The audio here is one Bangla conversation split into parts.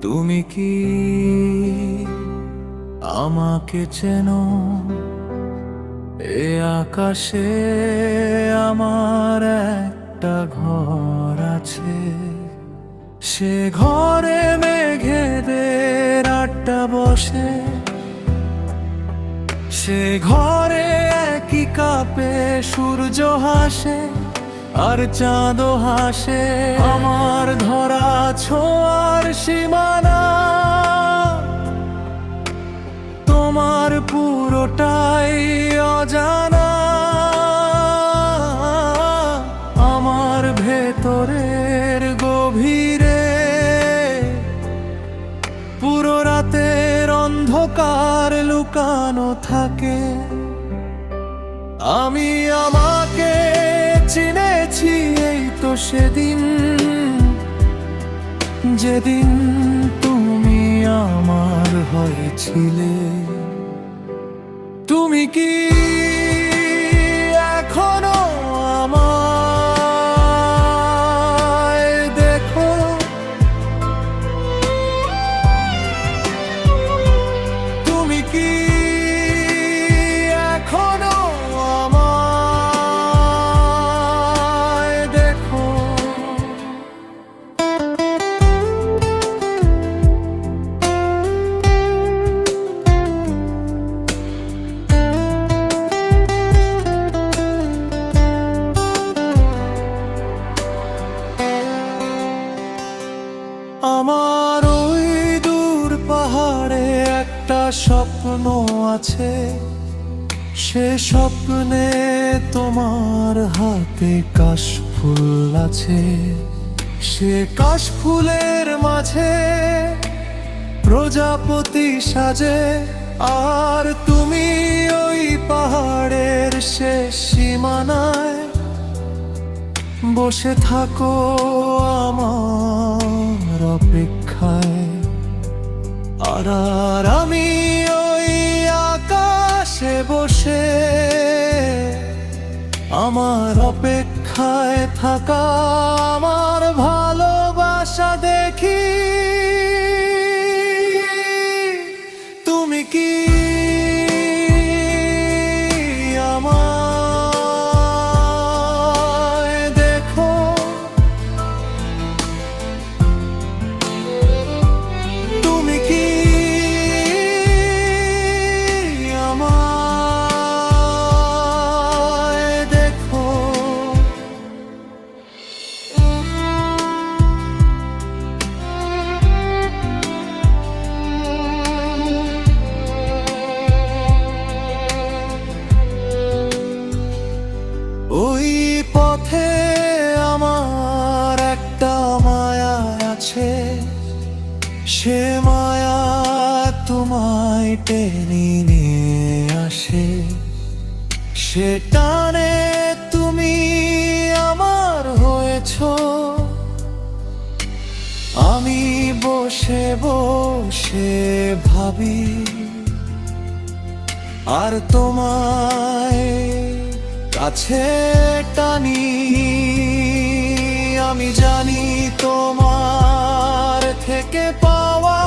তুমি কি আমাকে চেনো? এ আকাশে আমার একটা ঘর আছে, সে ঘরে মেঘেদের আড্ডা বসে। সে ঘরে একই কাপে সূর্য হাসে আর চাঁদও হাসে। আমার ধরা ছোঁয়ার সীমানা তোমার পুরোটাই অজানা। আমার ভেতরের গভীরে পুরো রাতের অন্ধকার লুকানো থাকে। আমি আমাকে চিনেছি এই তো সেদিন, যেদিন তুমি আমার হয়েছিলে। তুমি কি এখনো আমায় দেখো? তুমি কি এখনো আমায় দেখো? আমার ওই দূর পাহাড়ে একটা স্বপ্ন আছে, সে স্বপ্নে তোমার হাতে কাশফুল আছে। সে কাশফুলের মাঝে প্রজাপতি সাজে, আর তুমি ওই পাহাড়ের শেষ সীমানায় বসে থাকো আমার অপেক্ষায়। আর আমি ওই আকাশে বসে আমার অপেক্ষায় থাকা আমার ভালোবাসা দেখি। তুমি কি আমায় দেখো? তুমি কি আমায় দেখো? ওই পথে আমার একটা মায়া আছে, সে মায়া তোমায় টেনে নিয়ে আসে। সে টানে তুমি আমার হয়েছো। আমি বসে বসে ভাবি আর তোমায় কাছে টানি। আমি জানি তোমার থেকে পাওয়া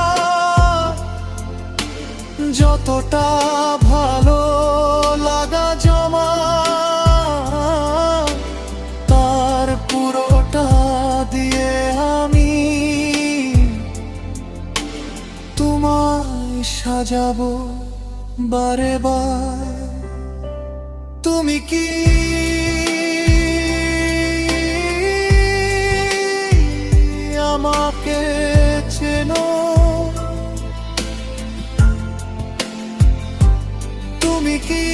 যতটা ভালো লাগা জমা, তার পুরোটা দিয়ে আমি তোমায় সাজাবো বারে বার। তুমি কি আমাকে চেনো? তুমি কি